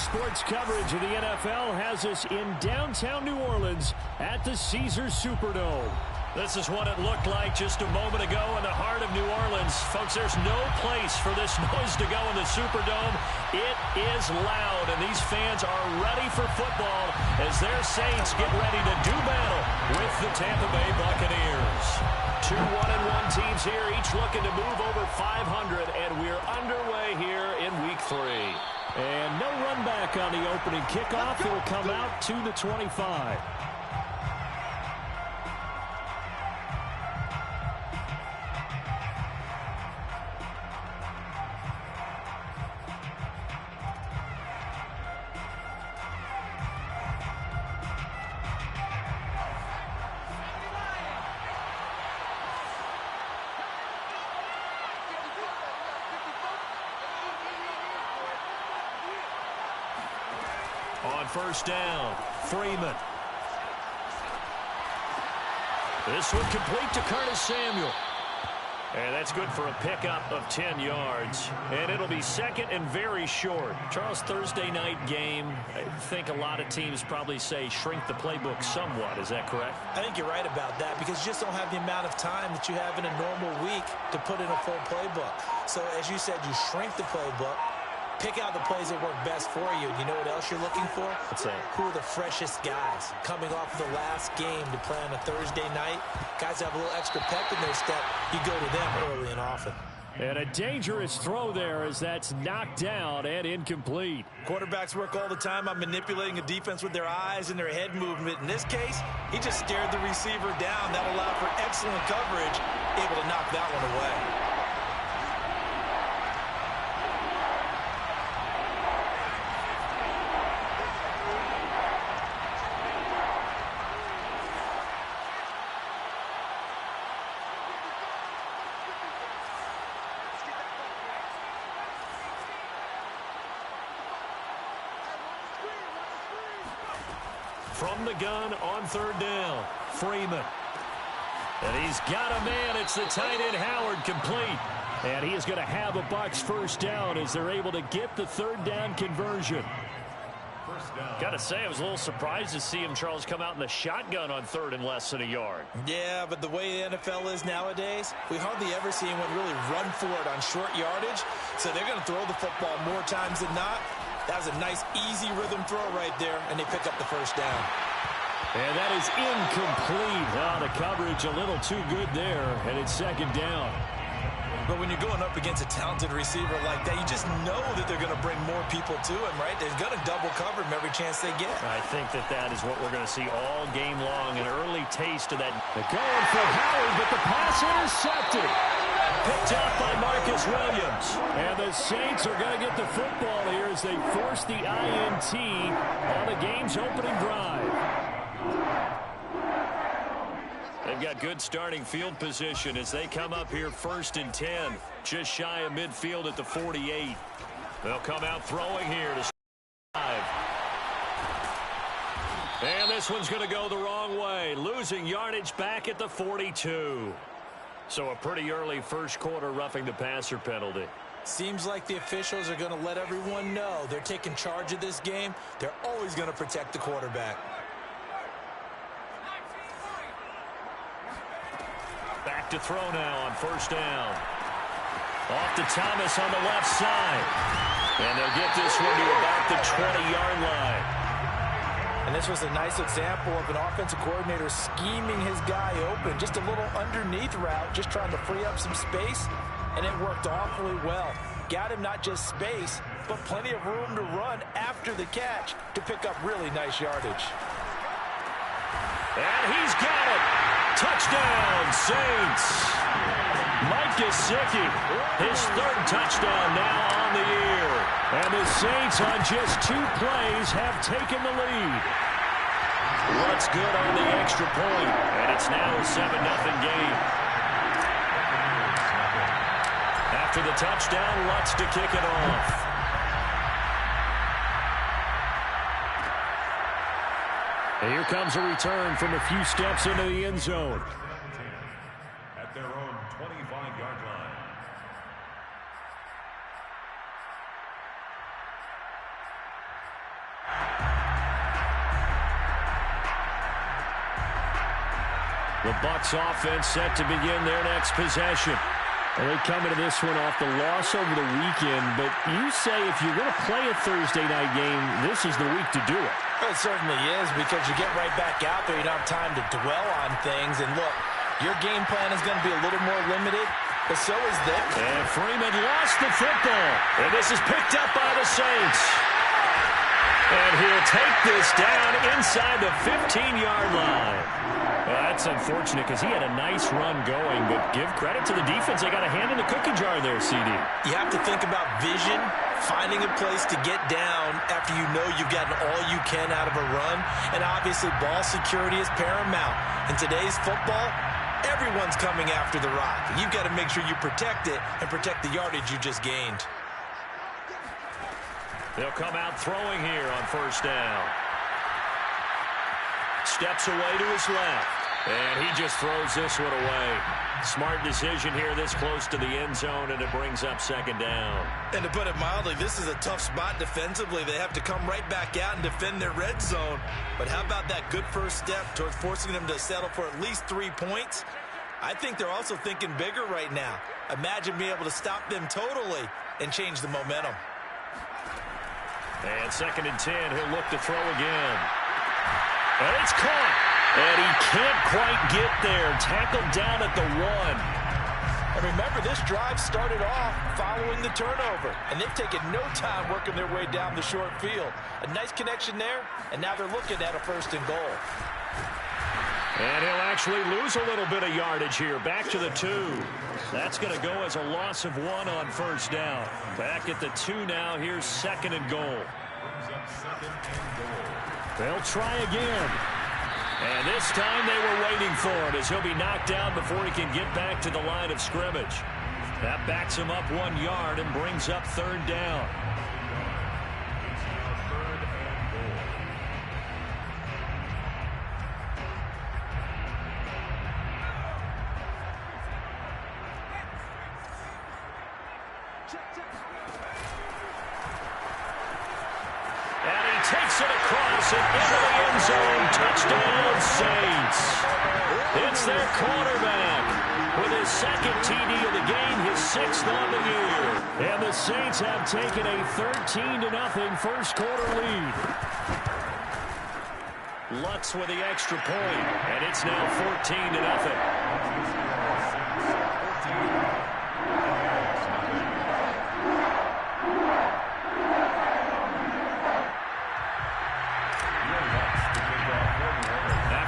sports coverage of the NFL has us in downtown New Orleans at the Caesars Superdome. This is what it looked like just a moment ago in the heart of New Orleans. Folks, there's no place for this noise to go in the Superdome. It is loud, and these fans are ready for football as their Saints get ready to do battle with the Tampa Bay Buccaneers. Two 1-1 teams here, each looking to move over 500, and we're underway here in Week 3. And no run back on the opening kickoff. It'll come out to the 25. On first down, Freeman. This one complete to Curtis Samuel. And that's good for a pickup of 10 yards. And it'll be second and very short. Charles, Thursday night game, I think a lot of teams probably say shrink the playbook somewhat. Is that correct? I think you're right about that because you just don't have the amount of time that you have in a normal week to put in a full playbook. So as you said, you shrink the playbook. Pick out the plays that work best for you. You know what else you're looking for? What's that? Who are the freshest guys coming off the last game to play on a Thursday night? Guys have a little extra pep in their step. You go to them early and often. And a dangerous throw there as that's knocked down and incomplete. Quarterbacks work all the time on manipulating a defense with their eyes and their head movement. In this case, he just stared the receiver down. That allowed for excellent coverage, able to knock that one away. From the gun on third down, Freeman. And he's got a man. It's the tight end Howard complete. And he is going to have a Bucs first down as they're able to get the third down conversion. Got to say, I was a little surprised to see him, Charles, come out in the shotgun on third and less than a yard. Yeah, but the way the NFL is nowadays, we hardly ever see anyone really run for it on short yardage. So they're going to throw the football more times than not. That was a nice, easy rhythm throw right there, and they pick up the first down. And that is incomplete. The coverage a little too good there, and it's second down. But when you're going up against a talented receiver like that, you just know that they're going to bring more people to him, right? They're going to double cover him every chance they get. I think that is what we're going to see all game long, an early taste of that. They're going for Howard, but the pass intercepted. Picked up by Marcus Williams. And the Saints are going to get the football here as they force the INT on the game's opening drive. They've got good starting field position as they come up here first and 10. Just shy of midfield at the 48. They'll come out throwing here to 5. And this one's going to go the wrong way. Losing yardage back at the 42. So a pretty early first quarter roughing the passer penalty. Seems like the officials are going to let everyone know they're taking charge of this game. They're always going to protect the quarterback. Back to throw now on first down. Off to Thomas on the left side. And they'll get this one to about the 20-yard line. And this was a nice example of an offensive coordinator scheming his guy open. Just a little underneath route, just trying to free up some space. And it worked awfully well. Got him not just space, but plenty of room to run after the catch to pick up really nice yardage. And he's got it. Touchdown, Saints. Mike Gesicki, his third touchdown now on the year. And the Saints on just 2 plays have taken the lead. What's good on the extra point, and it's now a 7-0 game. After the touchdown, Lutz to kick it off. And here comes a return from a few steps into the end zone. At their own 25-yard line. The Bucs offense set to begin their next possession. Well, they come into this one off the loss over the weekend, but you say if you're going to play a Thursday night game, this is the week to do it. Well, it certainly is, because you get right back out there. You don't have time to dwell on things. And look, your game plan is going to be a little more limited, but so is theirs. And Freeman lost the football. And this is picked up by the Saints. And he'll take this down inside the 15-yard line. Well, that's unfortunate because he had a nice run going, but give credit to the defense. They got a hand in the cookie jar there, CD. You have to think about vision, finding a place to get down after you know you've gotten all you can out of a run. And obviously, ball security is paramount. In today's football, everyone's coming after the rock. You've got to make sure you protect it and protect the yardage you just gained. They'll come out throwing here on first down. Steps away to his left. And he just throws this one away. Smart decision here this close to the end zone, and it brings up second down. And to put it mildly, this is a tough spot defensively. They have to come right back out and defend their red zone. But how about that good first step towards forcing them to settle for at least 3 points? I think they're also thinking bigger right now. Imagine being able to stop them totally and change the momentum. And 2nd and 10, he'll look to throw again. And it's caught. And he can't quite get there. Tackled down at the 1. And remember, this drive started off following the turnover. And they've taken no time working their way down the short field. A nice connection there, and now they're looking at a 1st and goal. And he'll actually lose a little bit of yardage here. Back to the 2. That's going to go as a loss of 1 on first down. Back at the 2 now. Here's 2nd and goal. They'll try again. And this time they were waiting for it, as he'll be knocked down before he can get back to the line of scrimmage. That backs him up 1 yard and brings up 3rd down. Takes it across and into the end zone. Touchdown, Saints. It's their quarterback with his 2nd TD of the game, his 6th on the year. And the Saints have taken a 13-0 first quarter lead. Lutz with the extra point, and it's now 14-0.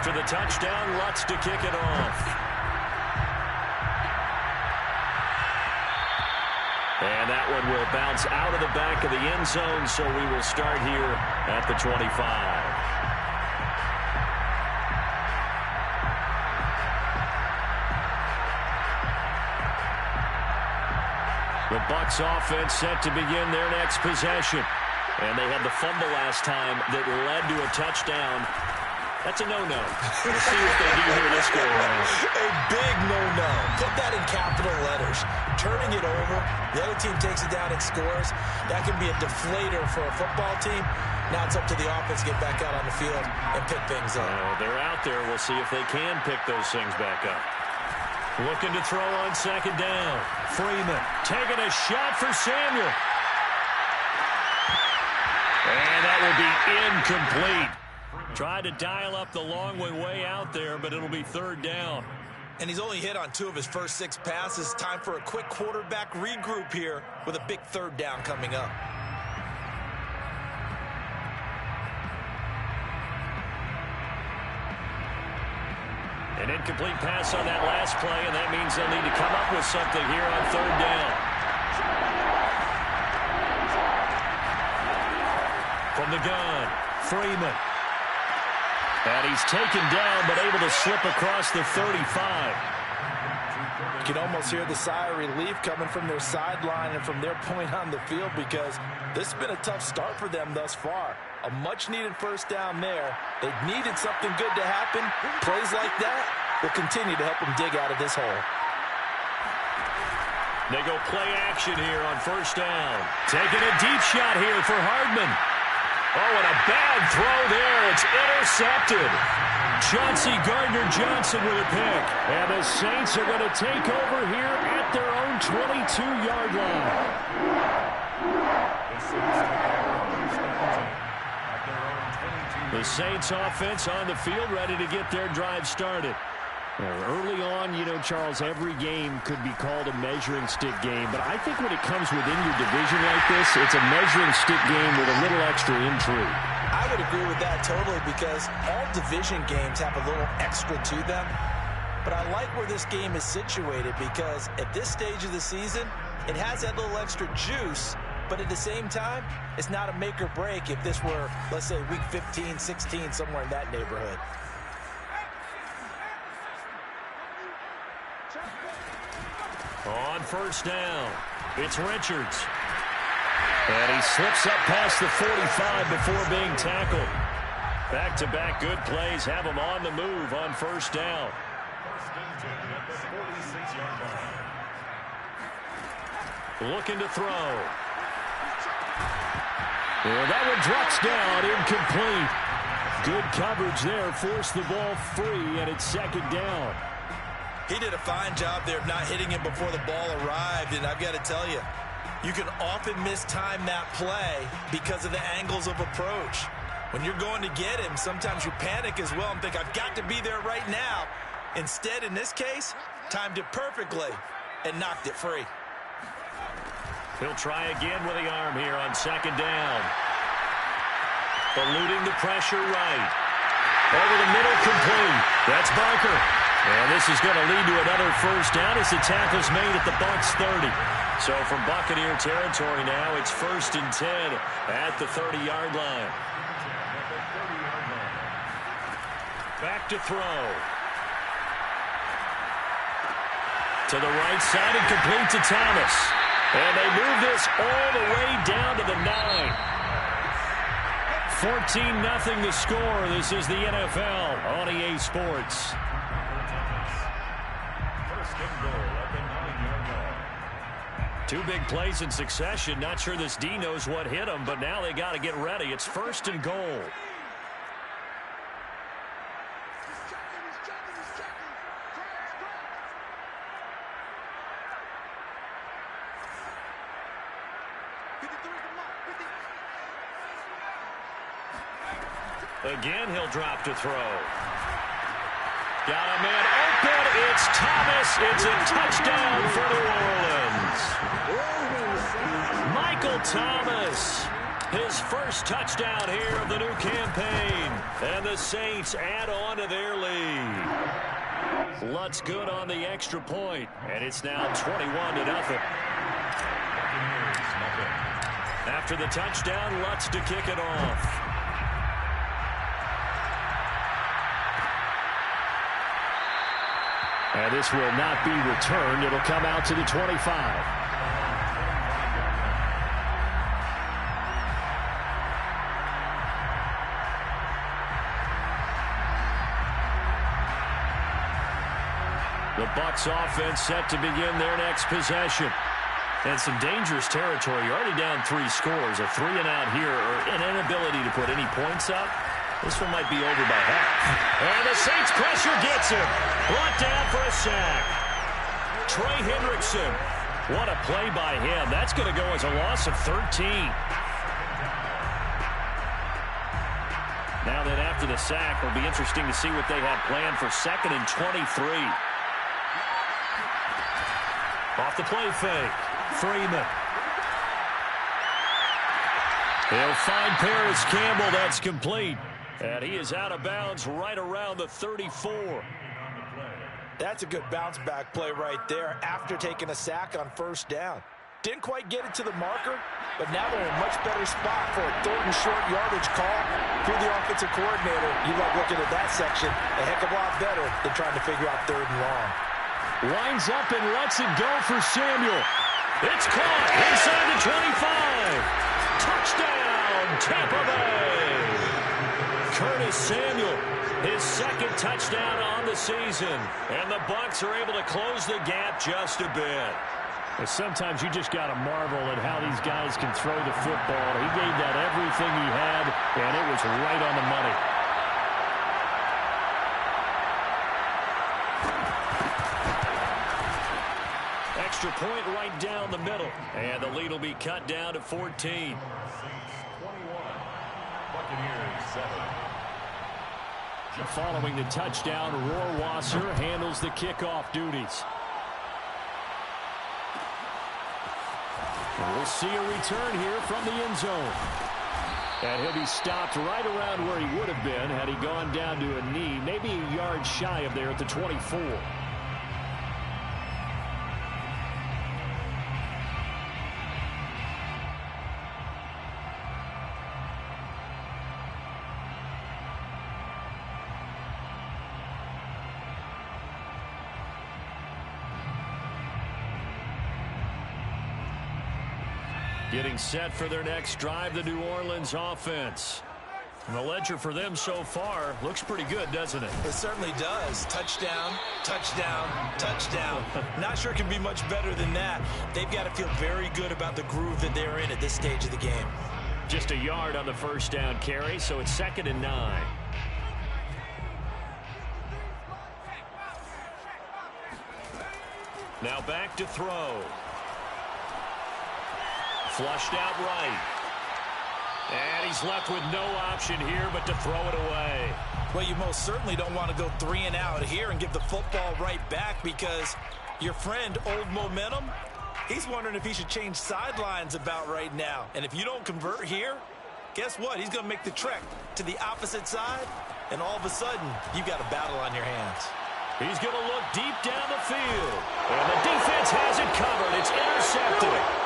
After the touchdown, Lutz to kick it off. And that one will bounce out of the back of the end zone, so we will start here at the 25. The Bucs offense set to begin their next possession. And they had the fumble last time that led to a touchdown. That's a no-no. We'll see what they do here this go around. A big no-no. Put that in capital letters. Turning it over, the other team takes it down and scores. That can be a deflator for a football team. Now it's up to the offense to get back out on the field and pick things up. They're out there. We'll see if they can pick those things back up. Looking to throw on 2nd down. Freeman taking a shot for Samuel. And that will be incomplete. Tried to dial up the long way out there, but it'll be 3rd down. And he's only hit on 2 of his first 6 passes. Time for a quick quarterback regroup here with a big 3rd down coming up. An incomplete pass on that last play, and that means they'll need to come up with something here on 3rd down. From the gun, Freeman. And he's taken down, but able to slip across the 35. You can almost hear the sigh of relief coming from their sideline and from their point on the field, because this has been a tough start for them thus far. A much-needed 1st down there. They needed something good to happen. Plays like that will continue to help them dig out of this hole. They go play action here on 1st down. Taking a deep shot here for Hardman. Oh, and a bad throw there. It's intercepted. Chauncey Gardner-Johnson with a pick. And the Saints are going to take over here at their own 22-yard line. The Saints offense on the field, ready to get their drive started. Early on, you know, Charles, every game could be called a measuring stick game. But I think when it comes within your division like this, it's a measuring stick game with a little extra intrigue. I would agree with that totally, because all division games have a little extra to them. But I like where this game is situated, because at this stage of the season, it has that little extra juice. But at the same time, it's not a make or break if this were, let's say, week 15, 16, somewhere in that neighborhood. On first down, it's Richards. And he slips up past the 45 before being tackled. Back-to-back good plays have him on the move on first down. Looking to throw. And that one drops down, incomplete. Good coverage there, forced the ball free, and it's second down. He did a fine job there of not hitting him before the ball arrived, and I've got to tell you, you can often mistime that play because of the angles of approach. When you're going to get him, sometimes you panic as well and think, I've got to be there right now. Instead, in this case, timed it perfectly and knocked it free. He'll try again with the arm here on second down. Eluding the pressure right. Over the middle, complete. That's Barker. And this is going to lead to another first down as the tackle's made at the Bucs 30. So from Buccaneer territory now, it's 1st and 10 at the 30-yard line. Back to throw. To the right side and complete to Thomas. And they move this all the way down to the 9. 14-0 the score. This is the NFL on EA Sports. Two big plays in succession. Not sure this D knows what hit him, but now they got to get ready. It's 1st and goal. Again, he'll drop to throw. Got a man open. It's Thomas. It's a touchdown for New Orleans. Michael Thomas, his first touchdown here of the new campaign. And the Saints add on to their lead. Lutz good on the extra point, and it's now 21-0. After the touchdown, Lutz to kick it off. And this will not be returned. It'll come out to the 25. The Bucs offense set to begin their next possession. And some dangerous territory. You're already down 3 scores. A 3-and-out here, or an inability to put any points up. This one might be over by half. And the Saints pressure gets him. Brought down for a sack. Trey Hendrickson. What a play by him. That's going to go as a loss of 13. Now then, after the sack, it'll be interesting to see what they have planned for 2nd and 23. Off the play fake. Freeman. He'll find Paris Campbell. That's complete. And he is out of bounds right around the 34. That's a good bounce-back play right there after taking a sack on first down. Didn't quite get it to the marker, but now they're in a much better spot for a 3rd and short yardage call. If you're the offensive coordinator, you love looking at that section a heck of a lot better than trying to figure out 3rd and long. Lines up and lets it go for Samuel. It's caught inside the 25. Touchdown, Tampa Bay. Curtis Samuel, his 2nd touchdown on the season. And the Bucs are able to close the gap just a bit. Well, sometimes you just got to marvel at how these guys can throw the football. He gave that everything he had, and it was right on the money. extra point right down the middle. And the lead will be cut down to 14. Saints 21, Buccaneers 7. Following the touchdown, Rohrwasser handles the kickoff duties. And we'll see a return here from the end zone. And he'll be stopped right around where he would have been had he gone down to a knee, maybe a yard shy of there at the 24. Getting set for their next drive, the New Orleans offense. And the ledger for them so far looks pretty good, doesn't it? It certainly does. Touchdown, touchdown, touchdown. Not sure it can be much better than that. They've got to feel very good about the groove that they're in at this stage of the game. Just a yard on the first down carry, so it's 2nd and 9. Now back to throw. Flushed out right. And he's left with no option here but to throw it away. Well, you most certainly don't want to go 3 and out here and give the football right back, because your friend, Old Momentum, he's wondering if he should change sidelines about right now. And if you don't convert here, guess what? He's going to make the trek to the opposite side, and all of a sudden, you've got a battle on your hands. He's going to look deep down the field. And the defense has it covered. It's intercepted.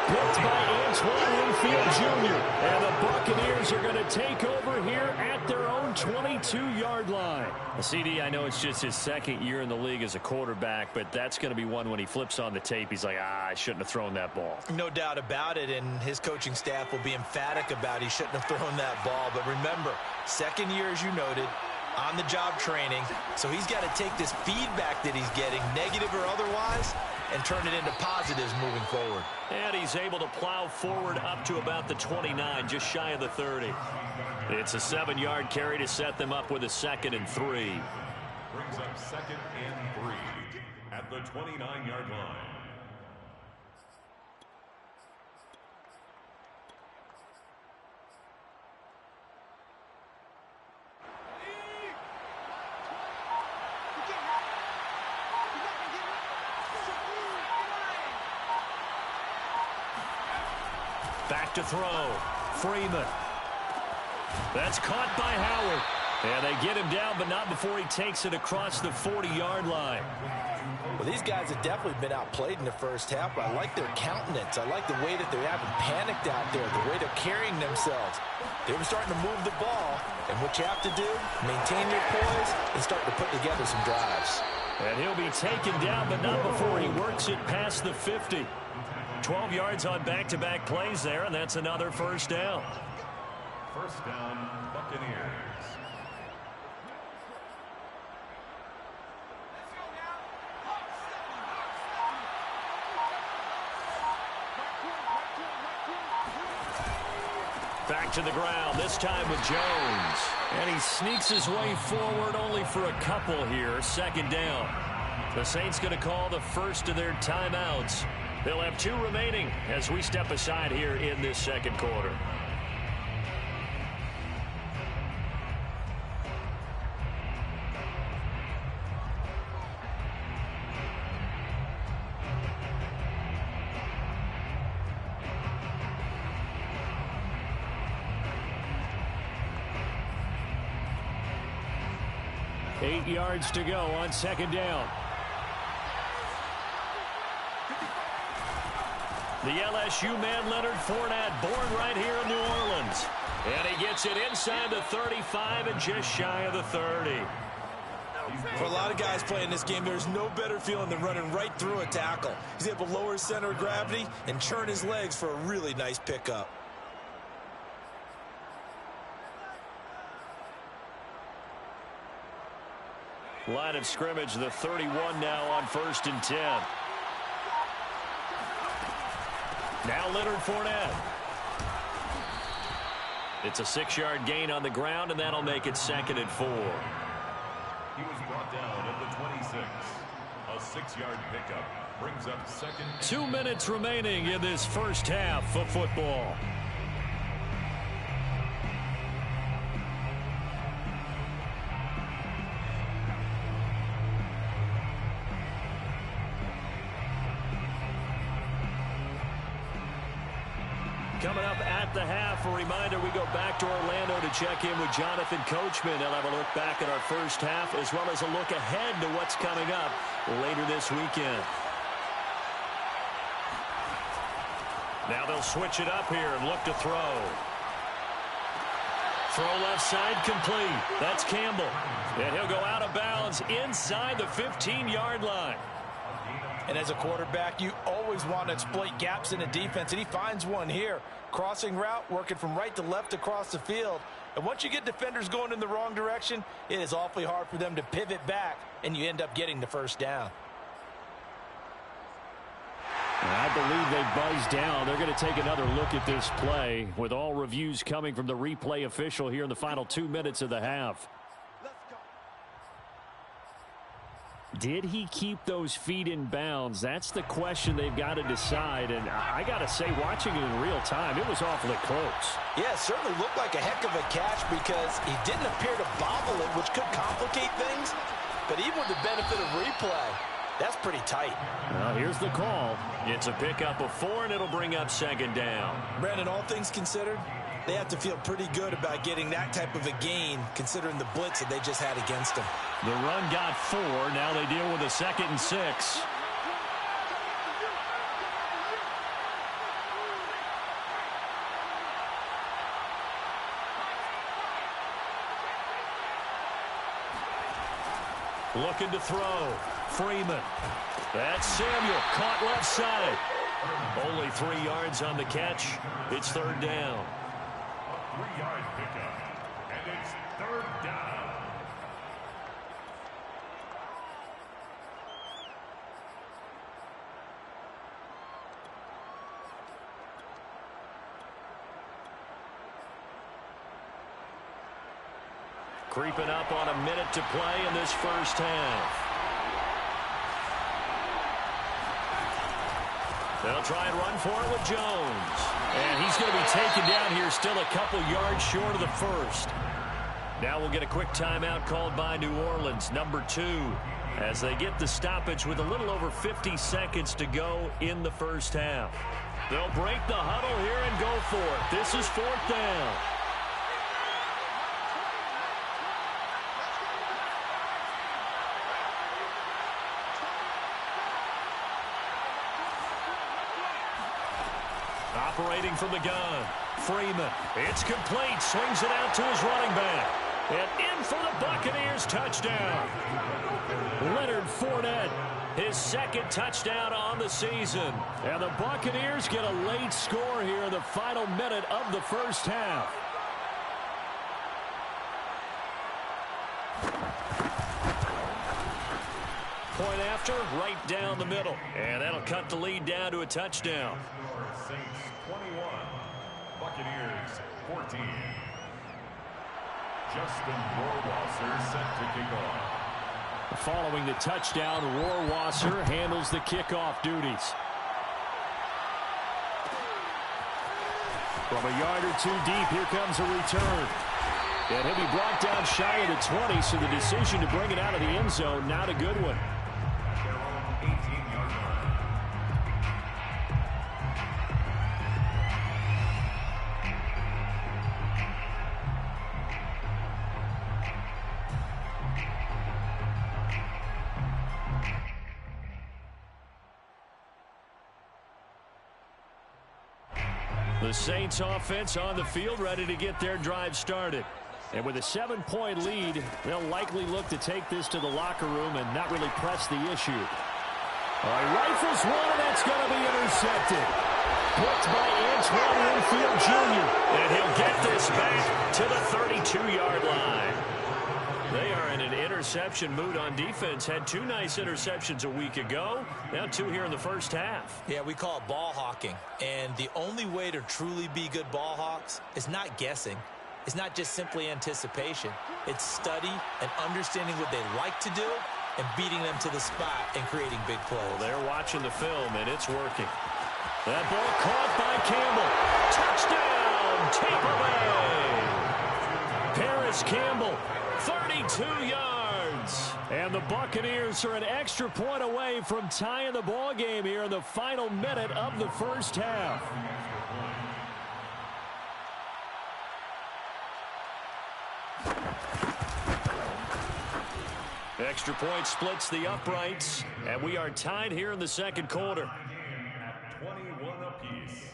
Picked by Antoine Winfield Jr. And the Buccaneers are going to take over here at their own 22-yard line. CD, I know it's just his 2nd year in the league as a quarterback, but that's going to be one when he flips on the tape, he's like, I shouldn't have thrown that ball. No doubt about it, and his coaching staff will be emphatic about he shouldn't have thrown that ball. But remember, 2nd year, as you noted, on-the-job training, so he's got to take this feedback that he's getting, negative or otherwise, and turn it into positives moving forward. And he's able to plow forward up to about the 29, just shy of the 30. It's a 7-yard carry to set them up with a 2nd and 3. Brings up 2nd and 3 at the 29-yard line. Back to throw. Freeman. That's caught by Howard. And they get him down, but not before he takes it across the 40-yard line. Well, these guys have definitely been outplayed in the first half, but I like their countenance. I like the way that they haven't panicked out there, the way they're carrying themselves. They were starting to move the ball, and what you have to do, maintain your poise and start to put together some drives. And he'll be taken down, but not before he works it past the 50. 12 yards on back-to-back plays there, and that's another first down. First down, Buccaneers. Back to the ground, this time with Jones. And he sneaks his way forward only for a couple here. 2nd down. The Saints going to call the first of their timeouts. They'll have 2 remaining as we step aside here in this 2nd quarter. Eight yards to go on 2nd down. The LSU man, Leonard Fournette, born right here in New Orleans. And he gets it inside the 35 and just shy of the 30. For a lot of guys playing this game, there's no better feeling than running right through a tackle. He's able to lower his center of gravity and churn his legs for a really nice pickup. Line of scrimmage, the 31 now on 1st and 10. Now Leonard Fournette. It's a 6-yard gain on the ground, and that'll make it 2nd and 4. He was brought down at the 26. A 6-yard pickup brings up second. 2 minutes remaining in this first half of football. Coming up at the half, a reminder, we go back to Orlando to check in with Jonathan Coachman. They'll have a look back at our first half as well as a look ahead to what's coming up later this weekend. Now they'll switch it up here and look to throw. Throw left side complete. That's Campbell. And he'll go out of bounds inside the 15-yard line. And as a quarterback, you always want to exploit gaps in the defense, and he finds one here. Crossing route, working from right to left across the field. And once you get defenders going in the wrong direction, it is awfully hard for them to pivot back, and you end up getting the first down. I believe they've buzzed down. They're going to take another look at this play with all reviews coming from the replay official here in the final 2 minutes of the half. Did he keep those feet in bounds? That's the question they've got to decide. And I got to say, watching it in real time, it was awfully close. Yeah, it certainly looked like a heck of a catch because he didn't appear to bobble it, which could complicate things. But even with the benefit of replay, that's pretty tight. Well, here's the call. It's a pickup of 4, and it'll bring up second down. Brandon, all things considered, they have to feel pretty good about getting that type of a gain, considering the blitz that they just had against them. The run got 4. Now they deal with a 2nd and 6. Looking to throw. Freeman. That's Samuel. Caught left side. Only 3 yards on the catch. It's third down. 3-yard pickup, and it's third down. Creeping up on a minute to play in this first half. They'll try and run for it with Jones. And he's going to be taken down here, still a couple yards short of the first. Now we'll get a quick timeout called by New Orleans, number 2, as they get the stoppage with a little over 50 seconds to go in the first half. They'll break the huddle here and go for it. This is 4th down. Operating from the gun. Freeman. It's complete. Swings it out to his running back. And in for the Buccaneers touchdown. Leonard Fournette, his 2nd touchdown on the season. And the Buccaneers get a late score here in the final minute of the first half. Point after, right down the middle. And that'll cut the lead down to a touchdown. Saints 21, Buccaneers 14. Justin Rohrwasser set to kick off. Following the touchdown, Rohrwasser handles the kickoff duties. From a yard or 2 deep, here comes a return. And he'll be brought down shy of the 20, so the decision to bring it out of the end zone, not a good one. The Saints offense on the field, ready to get their drive started. And with a 7-point lead, they'll likely look to take this to the locker room and not really press the issue. All right, rifles one, and that's going to be intercepted. Blocked by Antoine Winfield Jr. And he'll get this back to the 32-yard line. They are in an interception mood on defense. Had 2 nice interceptions a week ago. Now 2 here in the first half. Yeah, we call it ball hawking. And the only way to truly be good ball hawks is not guessing. It's not just simply anticipation. It's study and understanding what they like to do and beating them to the spot and creating big plays. Well, they're watching the film, and it's working. That ball caught by Campbell. Touchdown, Tampa Bay. Paris Campbell, 32 yards. And the Buccaneers are an extra point away from tying the ball game here in the final minute of the first half. Extra point splits the uprights, and we are tied here in the second quarter. At 21 apiece.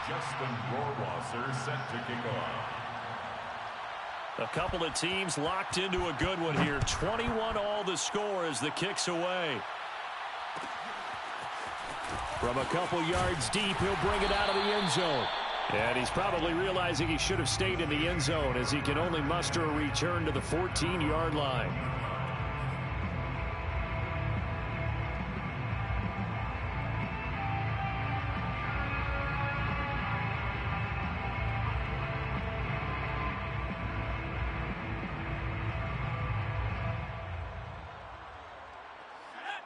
Justin Rohrwasser set to kick off. A couple of teams locked into a good one here. 21-all the score as the kick's away. From a couple yards deep, he'll bring it out of the end zone. And he's probably realizing he should have stayed in the end zone as he can only muster a return to the 14-yard line.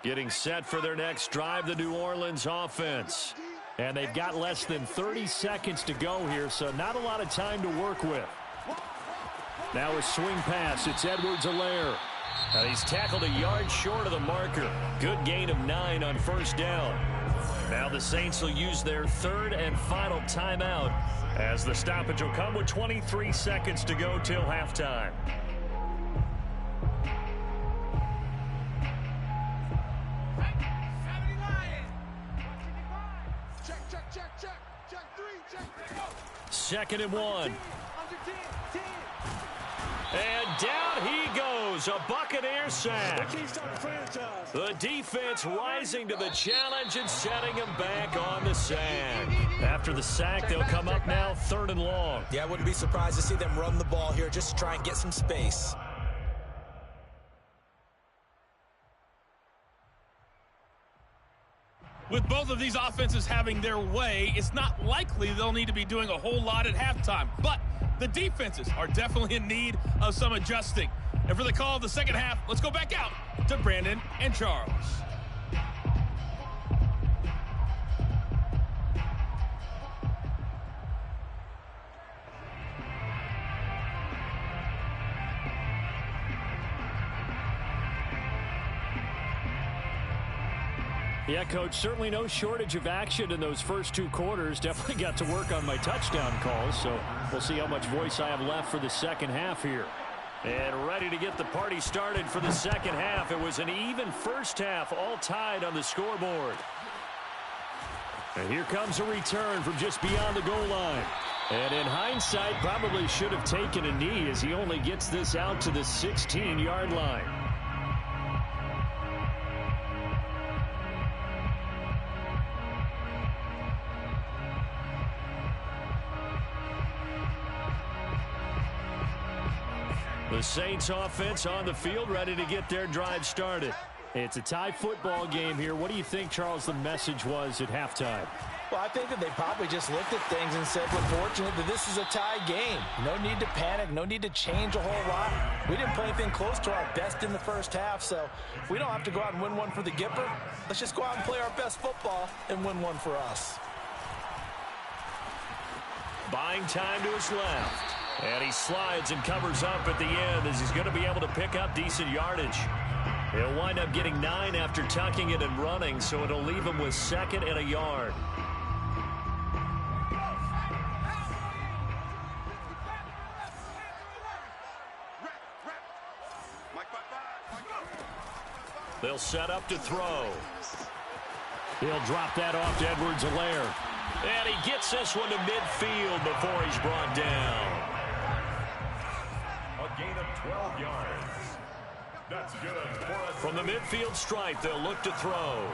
Getting set for their next drive, the New Orleans offense. And they've got less than 30 seconds to go here, so not a lot of time to work with. Now a swing pass. It's Edwards-Helaire. And he's tackled a yard short of the marker. Good gain of 9 on first down. Now the Saints will use their third and final timeout as the stoppage will come with 23 seconds to go till halftime. Second and 1. And down he goes. A Buccaneer sack. The defense rising to the challenge and setting him back on the sand. After the sack, they'll come up now 3rd and long. Yeah, I wouldn't be surprised to see them run the ball here just to try and get some space. With both of these offenses having their way, it's not likely they'll need to be doing a whole lot at halftime. But the defenses are definitely in need of some adjusting. And for the call of the second half, let's go back out to Brandon and Charles. Yeah, Coach, certainly no shortage of action in those first 2 quarters. Definitely got to work on my touchdown calls, so we'll see how much voice I have left for the second half here. And ready to get the party started for the second half. It was an even first half, all tied on the scoreboard. And here comes a return from just beyond the goal line. And in hindsight, probably should have taken a knee as he only gets this out to the 16-yard line. The Saints offense on the field, ready to get their drive started. It's a tie football game here. What do you think, Charles, the message was at halftime? Well, I think that they probably just looked at things and said, we're fortunate that this is a tie game. No need to panic, no need to change a whole lot. We didn't play anything close to our best in the first half, so we don't have to go out and win one for the Gipper. Let's just go out and play our best football and win one for us. Buying time to his left. And he slides and covers up at the end as he's going to be able to pick up decent yardage. He'll wind up getting 9 after tucking it and running, so it'll leave him with 2nd and a yard. They'll set up to throw. He'll drop that off to Edwards-Helaire. And he gets this one to midfield before he's brought down. A gain of 12 yards. That's good. From the midfield stripe, they'll look to throw.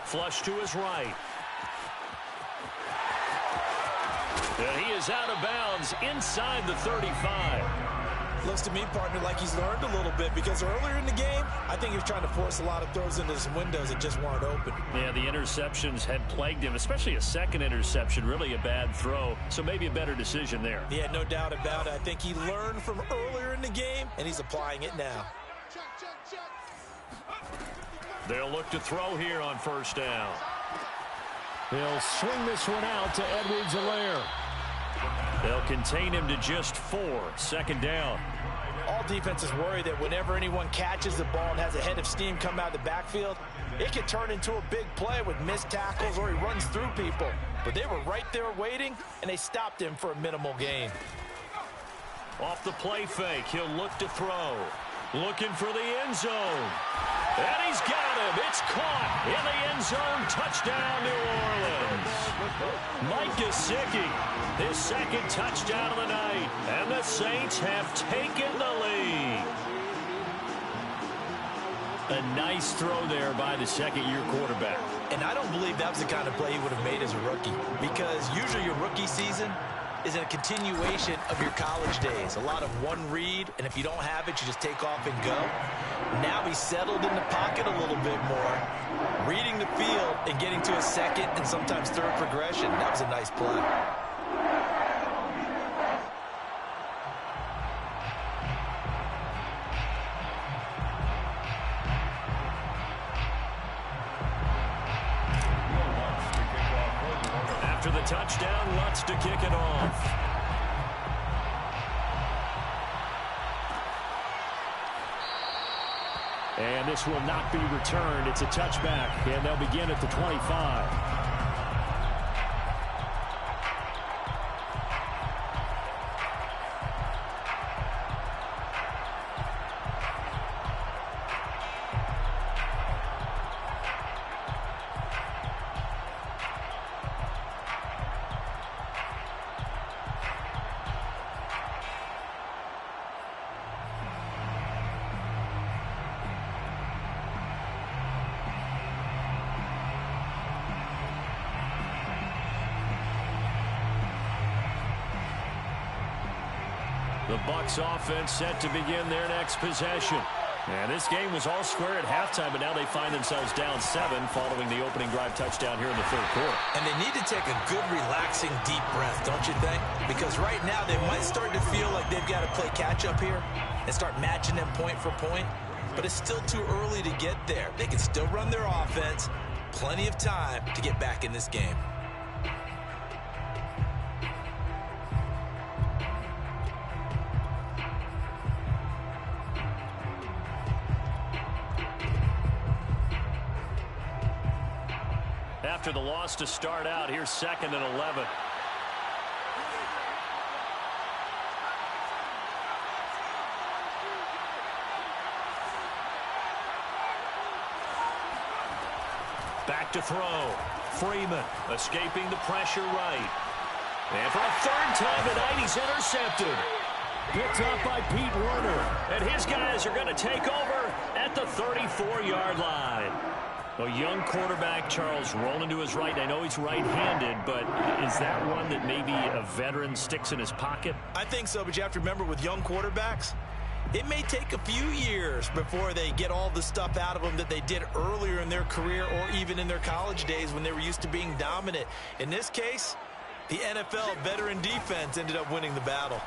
Flush to his right. And he is out of bounds inside the 35. Looks to me, partner, like he's learned a little bit, because earlier in the game, I think he was trying to force a lot of throws into some windows that just weren't open. Yeah, the interceptions had plagued him, especially a second interception, really a bad throw, so maybe a better decision there. Yeah, no doubt about it. I think he learned from earlier in the game, and he's applying it now. They'll look to throw here on first down. They'll swing this one out to Edwards-Helaire. They'll contain him to just 4. Second down. All defenses worry that whenever anyone catches the ball and has a head of steam come out of the backfield, it can turn into a big play with missed tackles or he runs through people. But they were right there waiting, and they stopped him for a minimal gain. Off the play fake, he'll look to throw. Looking for the end zone. And he's got him. It's caught in the end zone. Touchdown, New Orleans. Mike Gesicki, his second touchdown of the night. And the Saints have taken the lead. A nice throw there by the second-year quarterback. And I don't believe that was the kind of play he would have made as a rookie, because usually your rookie season is a continuation of your college days. A lot of one read, and if you don't have it, you just take off and go. Now he's settled in the pocket a little bit more, reading the field and getting to a second and sometimes third progression. That was a nice play. After the touchdown, Lutz to kick it off. And this will not be returned. It's a touchback, and they'll begin at the 25. The Bucs offense set to begin their next possession. And this game was all square at halftime, but now they find themselves down 7 following the opening drive touchdown here in the third quarter. And they need to take a good, relaxing, deep breath, don't you think? Because right now they might start to feel like they've got to play catch-up here and start matching them point for point. But it's still too early to get there. They can still run their offense. Plenty of time to get back in this game. After the loss to start out, here's 2nd and 11. Back to throw. Freeman escaping the pressure right. And for a third time tonight, he's intercepted. Picked up by Pete Werner. And his guys are going to take over at the 34-yard line. A young quarterback, Charles, rolling to his right. I know he's right-handed, but is that one that maybe a veteran sticks in his pocket? I think so, but you have to remember with young quarterbacks, it may take a few years before they get all the stuff out of them that they did earlier in their career or even in their college days when they were used to being dominant. In this case, the NFL veteran defense ended up winning the battle.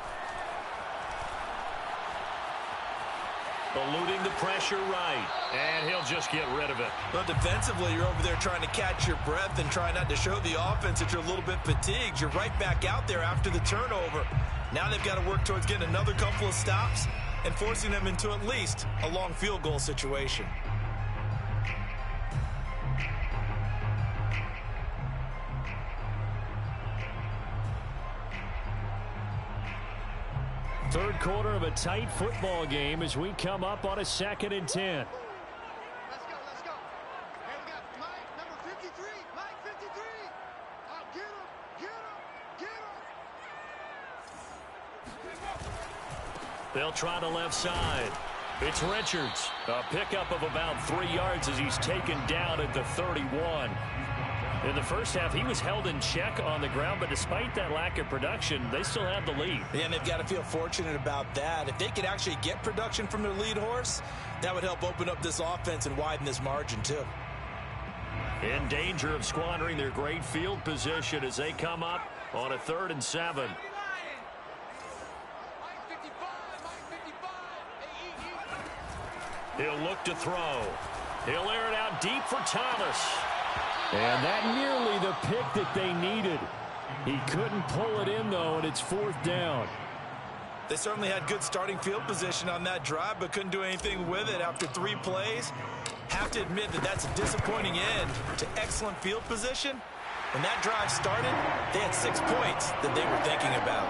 Eluding the pressure right, and he'll just get rid of it. But defensively, you're over there trying to catch your breath and try not to show the offense that you're a little bit fatigued. You're right back out there after the turnover. Now they've got to work towards getting another couple of stops and forcing them into at least a long field goal situation. Third quarter of a tight football game as we come up on a 2nd and 10. Let's go, let's go. Hey, we got Mike, number 53. Mike, 53. Oh, get him, get him, get him. They'll try the left side. It's Richards. A pickup of about 3 yards as he's taken down at the 31. In the first half, he was held in check on the ground, but despite that lack of production, they still have the lead. Yeah, and they've got to feel fortunate about that. If they could actually get production from their lead horse, that would help open up this offense and widen this margin, too. In danger of squandering their great field position as they come up on a 3rd and 7. He'll look to throw. He'll air it out deep for Thomas. And that nearly the pick that they needed. He couldn't pull it in, though, and it's 4th down. They certainly had good starting field position on that drive, but couldn't do anything with it after 3 plays. Have to admit that that's a disappointing end to excellent field position. When that drive started, they had 6 points that they were thinking about.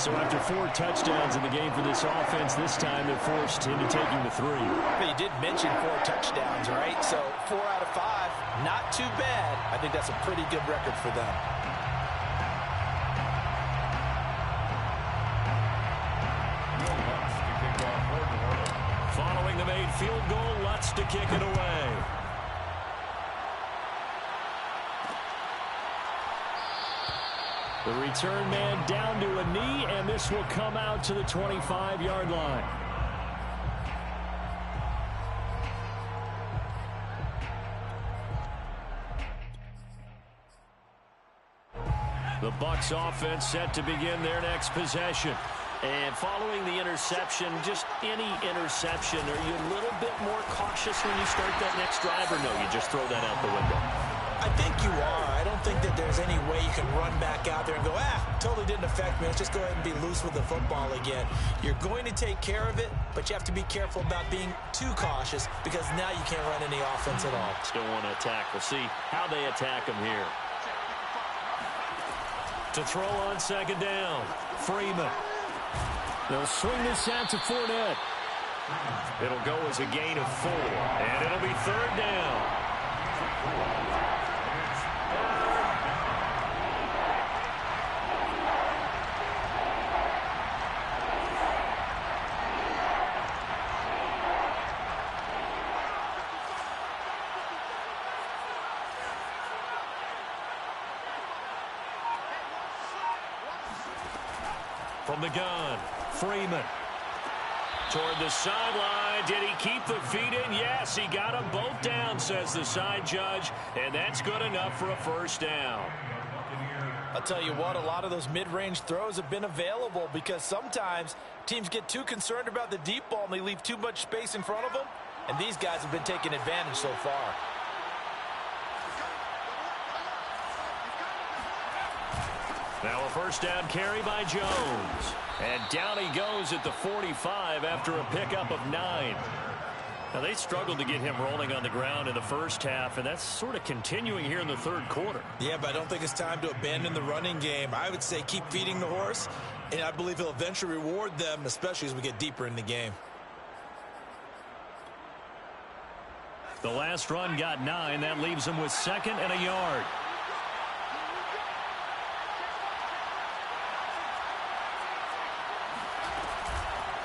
So after 4 touchdowns in the game for this offense, this time they're forced into taking the 3. But you did mention 4 touchdowns, right? So 4 out of 5, not too bad. I think that's a pretty good record for them. Following the made field goal, Lutz to kick it away. The return man down to a knee, and this will come out to the 25-yard line. The Bucs offense set to begin their next possession. And following the interception, just any interception, are you a little bit more cautious when you start that next drive, or no, you just throw that out the window? I think you are. I don't think that there's any way you can run back out there and go, totally didn't affect me. Let's just go ahead and be loose with the football again. You're going to take care of it, but you have to be careful about being too cautious because now you can't run any offense at all. Still want to attack. We'll see how they attack them here. To throw on 2nd down, Freeman. They'll swing this out to Fournette. It'll go as a gain of 4, and it'll be 3rd down. From the gun, Freeman. Toward the sideline. Did he keep the feet in? Yes, he got them both down, says the side judge. And that's good enough for a 1st down. I'll tell you what, a lot of those mid-range throws have been available because sometimes teams get too concerned about the deep ball and they leave too much space in front of them. And these guys have been taking advantage so far. Now a 1st down carry by Jones. And down he goes at the 45 after a pickup of 9. Now they struggled to get him rolling on the ground in the first half, and that's sort of continuing here in the 3rd quarter. Yeah, but I don't think it's time to abandon the running game. I would say keep feeding the horse, and I believe he'll eventually reward them, especially as we get deeper in the game. The last run got 9. That leaves him with 2nd and a yard.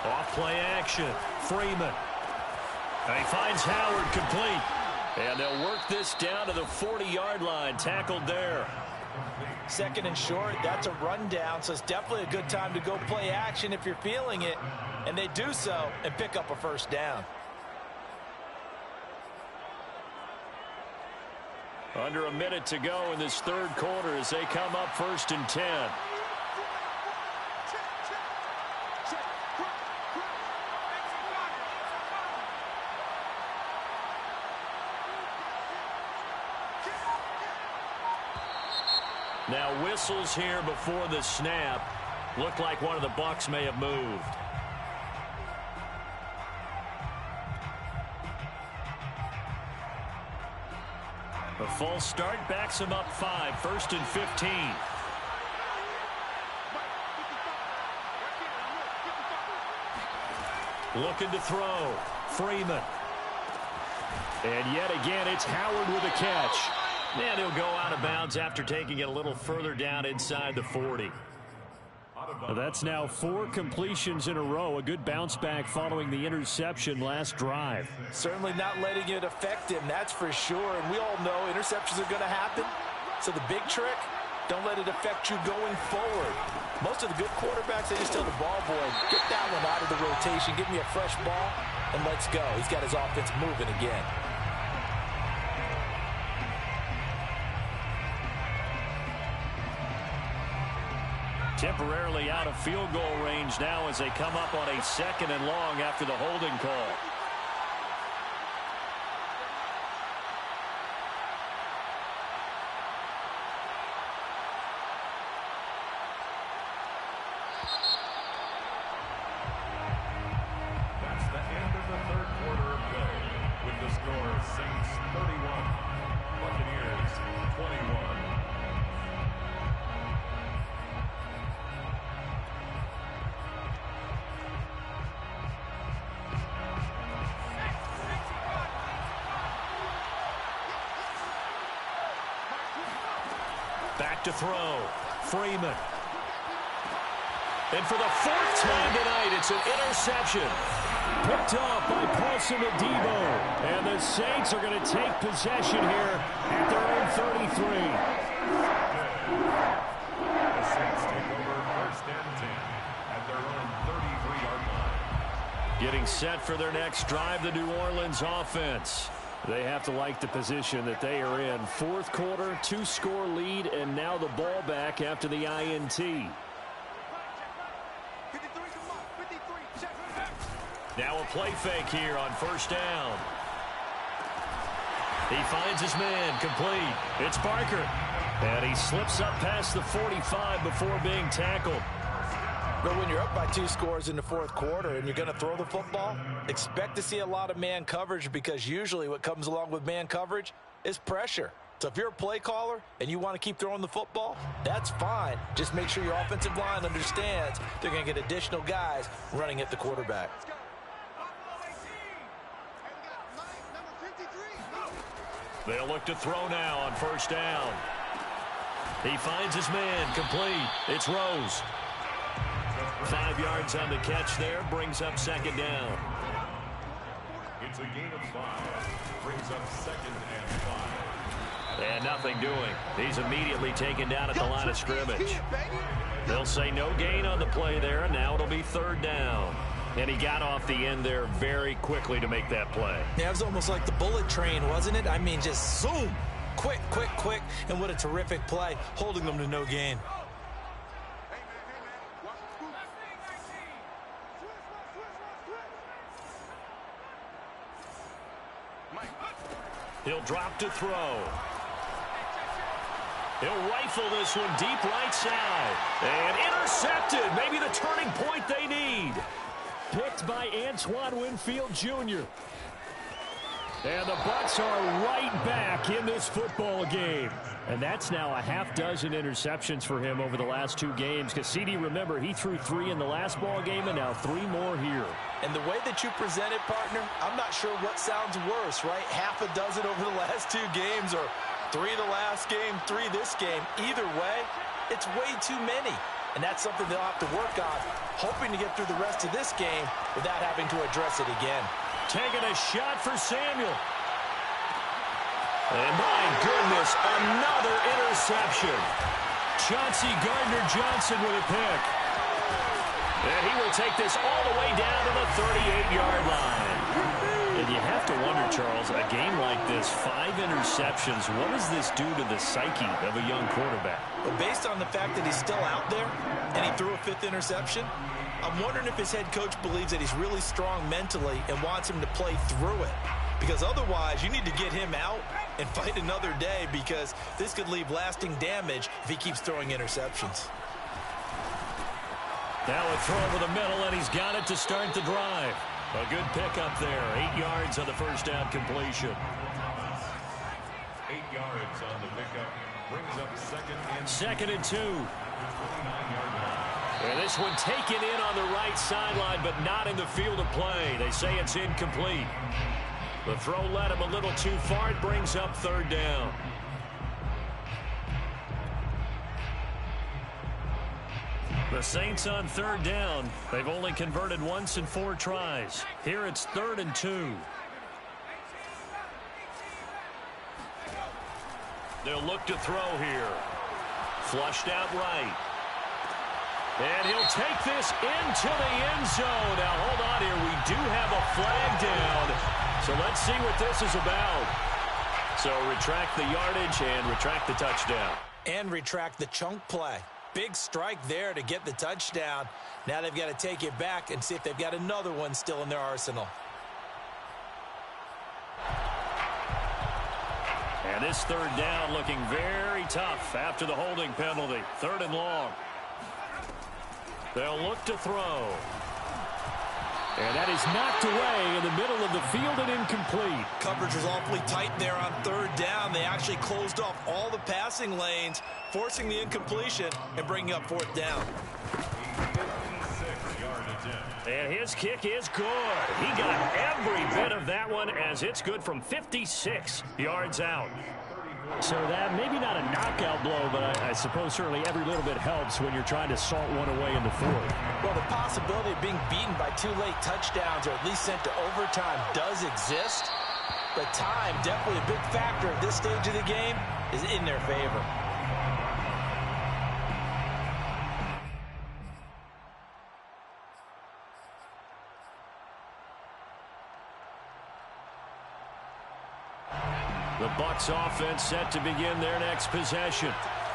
Off play action. Freeman. And he finds Howard complete. And they'll work this down to the 40-yard line. Tackled there. 2nd and short. That's a rundown, so it's definitely a good time to go play action if you're feeling it. And they do so and pick up a 1st down. Under a minute to go in this 3rd quarter as they come up 1st and 10. Now whistles here before the snap. Looked like one of the Bucs may have moved. A false start backs him up 5. 1st and 15. Looking to throw. Freeman. And yet again, it's Howard with a catch. And he'll go out of bounds after taking it a little further down inside the 40. That's now 4 completions in a row. A good bounce back following the interception last drive. Certainly not letting it affect him, that's for sure. And we all know interceptions are going to happen. So the big trick, don't let it affect you going forward. Most of the good quarterbacks, they just tell the ball boy, get that one out of the rotation, give me a fresh ball, and let's go. He's got his offense moving again. Temporarily out of field goal range now as they come up on a 2nd and long after the holding call. That's the end of the third quarter of play. With the score, Saints 31, Buccaneers 21. Back to throw. Freeman. And for the 4th time tonight, it's an interception. Picked off by Paulson Adebo. And the Saints are going to take possession here at their own 33. The Saints take over 1st and 10 at their own 33-yard line. Getting set for their next drive, the New Orleans offense. They have to like the position that they are in. 4th quarter, 2-score lead, and now the ball back after the INT. Now a play fake here on 1st down. He finds his man, complete. It's Barker. And he slips up past the 45 before being tackled. But when you're up by 2 scores in the 4th quarter and you're going to throw the football, expect to see a lot of man coverage, because usually what comes along with man coverage is pressure. So if you're a play caller and you want to keep throwing the football, that's fine. Just make sure your offensive line understands they're going to get additional guys running at the quarterback. They'll look to throw now on 1st down. He finds his man, complete. It's Rose. 5 yards on the catch there, brings up 2nd down. It's a gain of 5, brings up 2nd and 5. And nothing doing. He's immediately taken down at the line of scrimmage. They'll say no gain on the play there, and now it'll be 3rd down. And he got off the end there very quickly to make that play. Yeah, it was almost like the bullet train, wasn't it? I mean, just zoom, quick, quick, quick, and what a terrific play, holding them to no gain. He'll drop to throw. He'll rifle this one deep right side. And intercepted. Maybe the turning point they need. Picked by Antoine Winfield Jr. And the Bucs are right back in this football game. And that's now a half-dozen interceptions for him over the last 2 games. Because CD, remember, he threw 3 in the last ball game and now 3 more here. And the way that you present it, partner, I'm not sure what sounds worse, right? Half a dozen over the last 2 games, or 3 the last game, 3 this game. Either way, it's way too many. And that's something they'll have to work on, hoping to get through the rest of this game without having to address it again. Taking a shot for Samuel. And my goodness, another interception. Chauncey Gardner-Johnson with a pick. And he will take this all the way down to the 38-yard line. And you have to wonder, Charles, a game like this, 5 interceptions, what does this do to the psyche of a young quarterback? Well, based on the fact that he's still out there and he threw a 5th interception, I'm wondering if his head coach believes that he's really strong mentally and wants him to play through it. Because otherwise, you need to get him out and fight another day, because this could leave lasting damage if he keeps throwing interceptions. Now a throw over the middle, and he's got it to start the drive. A good pickup there. 8 yards on the 1st down completion. 8 yards on the pickup. Brings up 2nd and 2. 29-yard line. And this one taken in on the right sideline, but not in the field of play. They say it's incomplete. The throw led him a little too far. It brings up 3rd down. The Saints on third down. They've only converted once in 4 tries. Here it's 3rd and 2. They'll look to throw here. Flushed out right. And he'll take this into the end zone. Now, hold on here. We do have a flag down. So let's see what this is about. So retract the yardage and retract the touchdown. And retract the chunk play. Big strike there to get the touchdown. Now they've got to take it back and see if they've got another one still in their arsenal. And this 3rd down looking very tough after the holding penalty. 3rd and long. They'll look to throw. And that is knocked away in the middle of the field and incomplete. Coverage was awfully tight there on 3rd down. They actually closed off all the passing lanes, forcing the incompletion and bringing up 4th down. And his kick is good. He got every bit of that one as it's good from 56 yards out. So that maybe not a knockout blow, but I suppose certainly every little bit helps when you're trying to salt one away in the 4th. Well, the possibility of being beaten by 2 late touchdowns or at least sent to overtime does exist. But time, definitely a big factor at this stage of the game, is in their favor. The Bucs offense set to begin their next possession.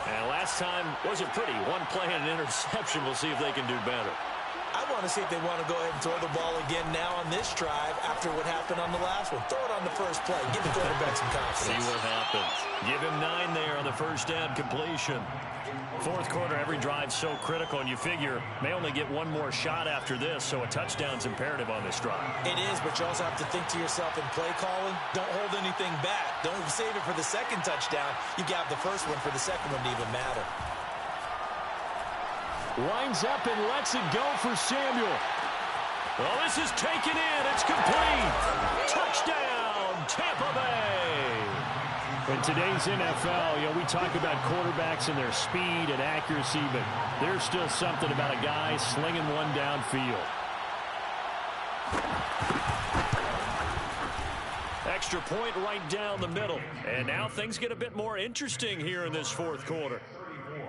And last time wasn't pretty. One play and an interception. We'll see if they can do better. I want to see if they want to go ahead and throw the ball again now on this drive after what happened on the last one. Throw it on the first play. Give the quarterback some confidence. See what happens. Give him 9 there on the first down completion. 4th quarter, every drive's so critical, and you figure may only get one more shot after this, so a touchdown's imperative on this drive. It is, but you also have to think to yourself in play calling, don't hold anything back. Don't save it for the second touchdown. You got the first one for the second one to even matter. Lines up and lets it go for Samuel. Well, this is taken in. It's complete. Touchdown, Tampa Bay. In today's NFL, we talk about quarterbacks and their speed and accuracy, but there's still something about a guy slinging one downfield. Extra point right down the middle. And now things get a bit more interesting here in this 4th quarter. 34,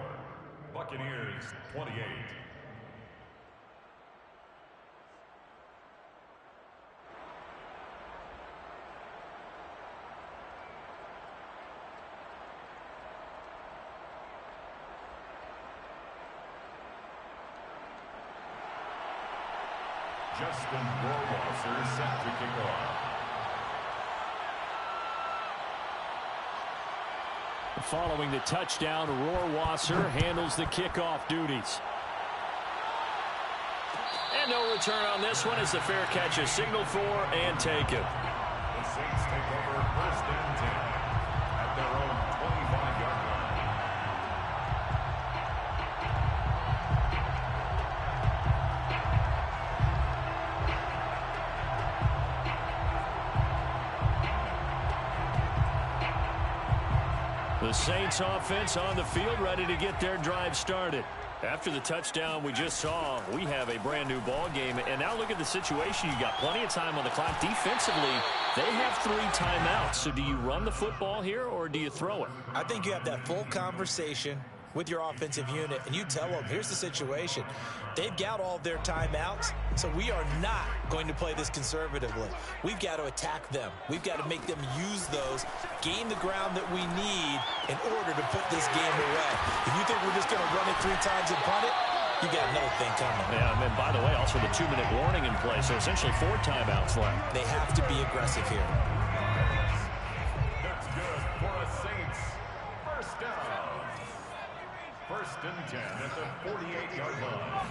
Buccaneers 28. Justin Rohrwasser set to kick off. Following the touchdown, Rohrwasser handles the kickoff duties. And no return on this one as the fair catch is signaled for and taken. The Saints take over 1st and 10 at their own 25-yard line. The Saints offense on the field ready to get their drive started. After the touchdown we just saw, we have a brand new ball game. And now look at the situation. You got plenty of time on the clock. Defensively, they have 3 timeouts. So do you run the football here or do you throw it? I think you have that full conversation with your offensive unit, and you tell them, here's the situation. They've got all of their timeouts, so we are not going to play this conservatively. We've got to attack them. We've got to make them use those, gain the ground that we need in order to put this game away. If you think we're just going to run it 3 times and punt it, you got another thing coming. Yeah, and by the way, also the 2-minute warning in play, so essentially 4 timeouts left. They have to be aggressive here. That's good for a Saints first down. 1st and 10 at the 48-yard line.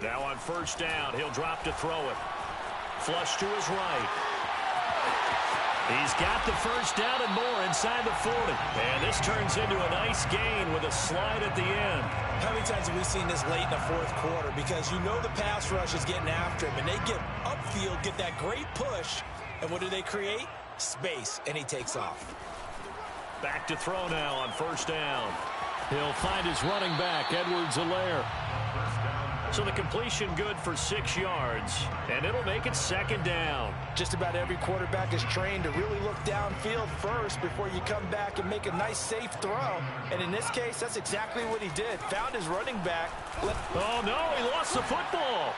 Now on first down, he'll drop to throw it. Flush to his right. He's got the first down and more inside the 40. And this turns into a nice gain with a slide at the end. How many times have we seen this late in the 4th quarter? Because you know the pass rush is getting after him, and they get upfield, get that great push, and what do they create? Space, and he takes off. Back to throw now on first down. He'll find his running back, Edwards-Helaire. So the completion good for 6 yards, and it'll make it 2nd down. Just about every quarterback is trained to really look downfield first before you come back and make a nice, safe throw. And in this case, that's exactly what he did. Found his running back. Oh, no, he lost the football.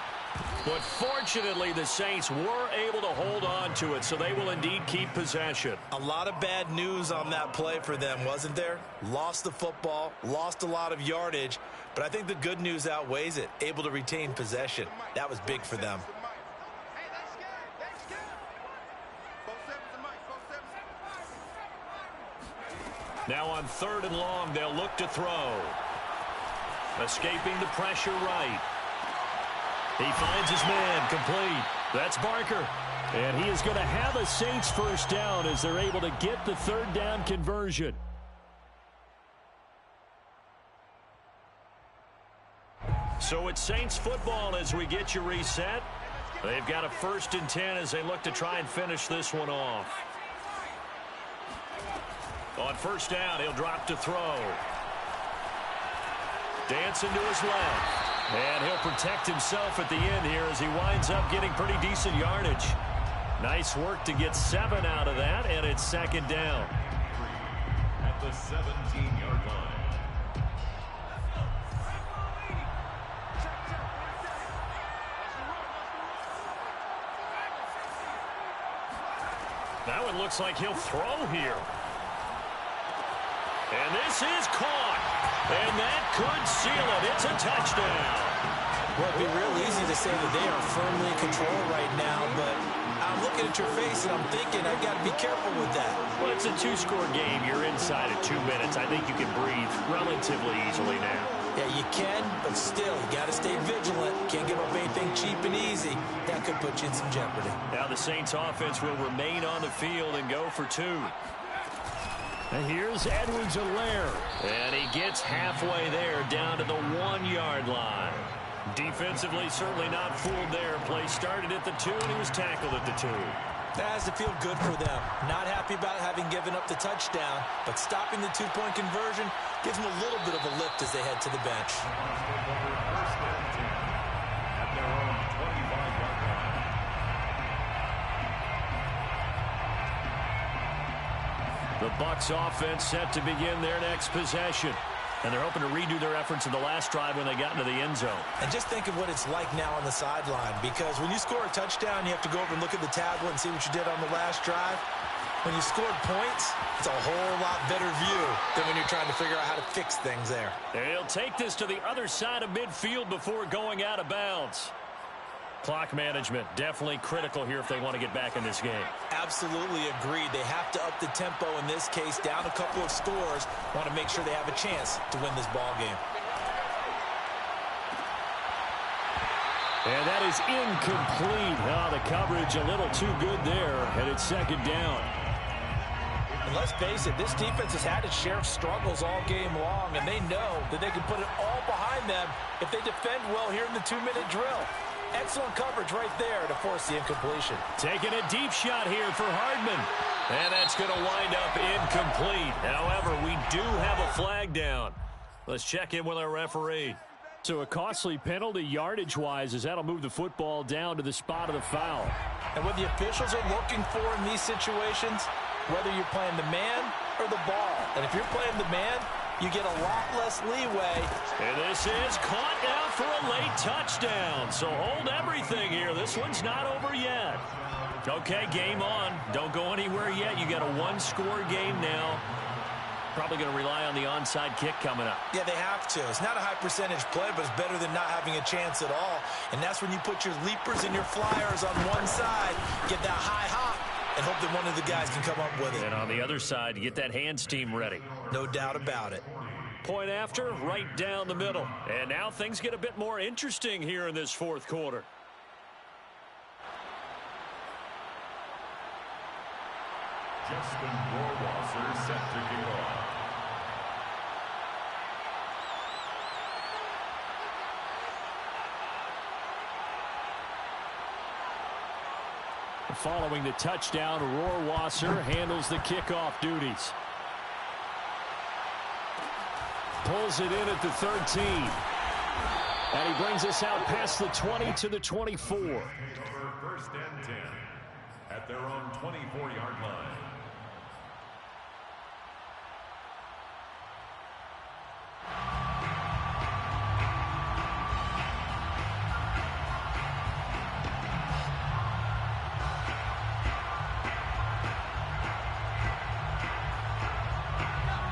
But fortunately, the Saints were able to hold on to it, so they will indeed keep possession. A lot of bad news on that play for them, wasn't there? Lost the football, lost a lot of yardage, but I think the good news outweighs it. Able to retain possession. That was big for them. Now on 3rd and long, they'll look to throw. Escaping the pressure right. He finds his man, complete. That's Barker. And he is going to have a Saints 1st down as they're able to get the 3rd down conversion. So it's Saints football as we get you reset. They've got a 1st and 10 as they look to try and finish this one off. On 1st down, he'll drop to throw. Dancing to his left. And he'll protect himself at the end here as he winds up getting pretty decent yardage. Nice work to get 7 out of that, and it's 2nd down. At the 17-yard line. That one looks like he'll throw here. And this is caught. And that could seal it. It's a touchdown. Well, it'd be real easy to say that they are firmly in control right now, but I'm looking at your face and I'm thinking I've got to be careful with that. Well, it's a 2-score game. You're inside of 2 minutes. I think you can breathe relatively easily now. Yeah, you can, but still, you got to stay vigilant. Can't give up anything cheap and easy. That could put you in some jeopardy. Now the Saints offense will remain on the field and go for 2. And here's Edwards-Helaire. And he gets halfway there down to the 1-yard line. Defensively, certainly not fooled there. Play started at the 2, and he was tackled at the 2. That has to feel good for them. Not happy about having given up the touchdown, but stopping the 2-point conversion gives them a little bit of a lift as they head to the bench. At their own 25-yard line. The Bucs offense set to begin their next possession. And they're hoping to redo their efforts in the last drive when they got into the end zone. And just think of what it's like now on the sideline, because when you score a touchdown, you have to go over and look at the tablet and see what you did on the last drive. When you scored points, it's a whole lot better view than when you're trying to figure out how to fix things there. And he'll take this to the other side of midfield before going out of bounds. Clock management definitely critical here if they want to get back in this game. Absolutely agreed. They have to up the tempo in this case, down a couple of scores. Want to make sure they have a chance to win this ball game. And that is incomplete. Oh, the coverage a little too good there, and it's 2nd down. And let's face it, this defense has had its share of struggles all game long, and they know that they can put it all behind them if they defend well here in the 2-minute drill. Excellent coverage right there to force the incompletion. Taking a deep shot here for Hardman. And that's going to wind up incomplete. However, we do have a flag down. Let's check in with our referee. So a costly penalty yardage-wise as that'll move the football down to the spot of the foul. And what the officials are looking for in these situations, whether you're playing the man or the ball. And if you're playing the man, you get a lot less leeway. And this is caught now for a late touchdown. So hold everything here. This one's not over yet. Okay, game on. Don't go anywhere yet. You got a 1-score game now. Probably going to rely on the onside kick coming up. Yeah, they have to. It's not a high percentage play, but it's better than not having a chance at all. And that's when you put your leapers and your flyers on one side, get that high hop, and hope that one of the guys can come up with it. And on the other side, you get that hands team ready. No doubt about it. Point after, right down the middle. And now things get a bit more interesting here in this 4th quarter. Justin Rohrwasser set to kick off. Following the touchdown, Rohrwasser handles the kickoff duties. Pulls it in at the 13. And he brings us out past the 20 to the 24. Over first and 10 at their own 24-yard line.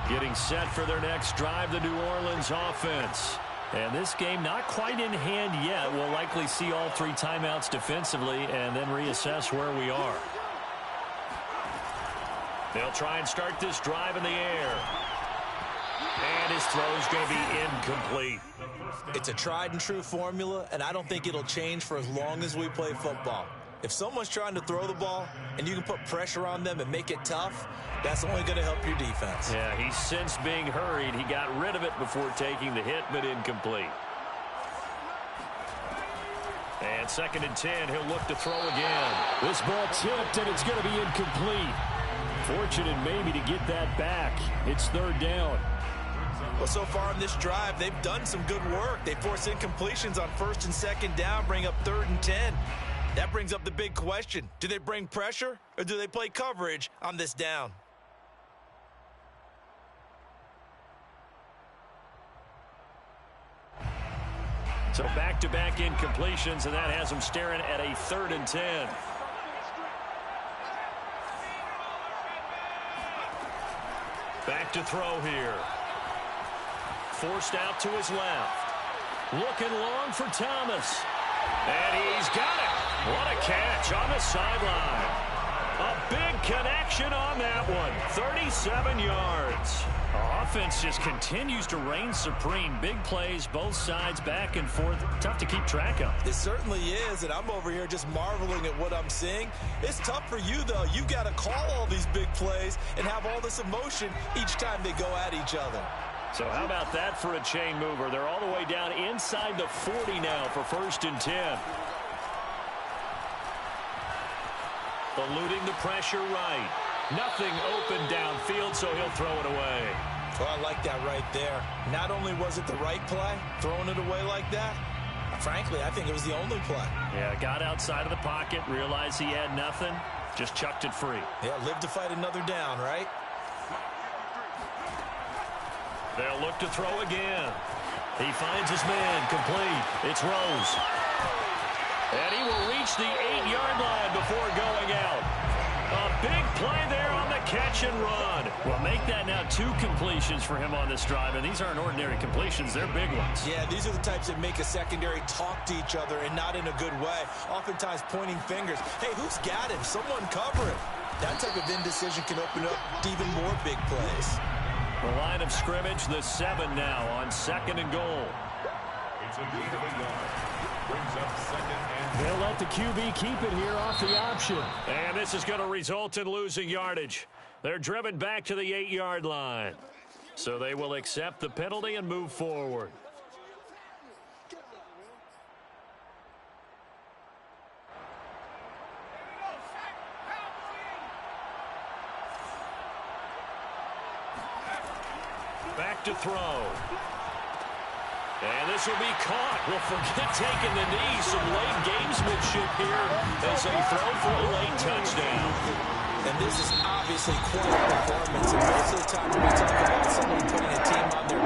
Getting set for their next drive, the New Orleans offense. And this game not quite in hand yet. We'll likely see all 3 timeouts defensively and then reassess where we are. They'll try and start this drive in the air. And his throw's going to be incomplete. It's a tried and true formula, and I don't think it'll change for as long as we play football. If someone's trying to throw the ball and you can put pressure on them and make it tough, that's only going to help your defense. Yeah, he's since being hurried. He got rid of it before taking the hit, but incomplete. And 2nd and 10, he'll look to throw again. This ball tipped, and it's going to be incomplete. Fortunate maybe to get that back. It's 3rd down. Well, so far in this drive, they've done some good work. They force incompletions on 1st and 2nd down, bring up 3rd and 10. That brings up the big question. Do they bring pressure or do they play coverage on this down? So back-to-back incompletions, and that has them staring at a 3rd and 10. Back to throw here. Forced out to his left. Looking long for Thomas. And he's got it. What a catch on the sideline. A big connection on that one. 37 yards. Offense just continues to reign supreme. Big plays, both sides, back and forth. Tough to keep track of. It certainly is, and I'm over here just marveling at what I'm seeing. It's tough for you, though. You've got to call all these big plays and have all this emotion each time they go at each other. So how about that for a chain mover? They're all the way down inside the 40 now for 1st and 10. Eluding the pressure right. Nothing open downfield, so he'll throw it away. Well, I like that right there. Not only was it the right play, throwing it away like that, frankly, I think it was the only play. Yeah, got outside of the pocket, realized he had nothing, just chucked it free. Yeah, live to fight another down, right? They'll look to throw again. He finds his man, complete. It's Rose. And he will reach the 8-yard line before going out. A big play there on the catch and run. Well, make that now 2 completions for him on this drive, and these aren't ordinary completions. They're big ones. Yeah, these are the types that make a secondary talk to each other and not in a good way. Oftentimes pointing fingers. Hey, who's got him? Someone cover him. That type of indecision can open up to even more big plays. The line of scrimmage, the 7 now on 2nd and goal. It's a gain of a yard. Brings up 2nd and 10. They'll let the QB keep it here off the option. And this is going to result in losing yardage. They're driven back to the 8-yard line. So they will accept the penalty and move forward. Back to throw. And this will be caught. Well, forget taking the knee. Some late gamesmanship here as they throw for a late touchdown. And this is obviously quite a performance. And most of the time when we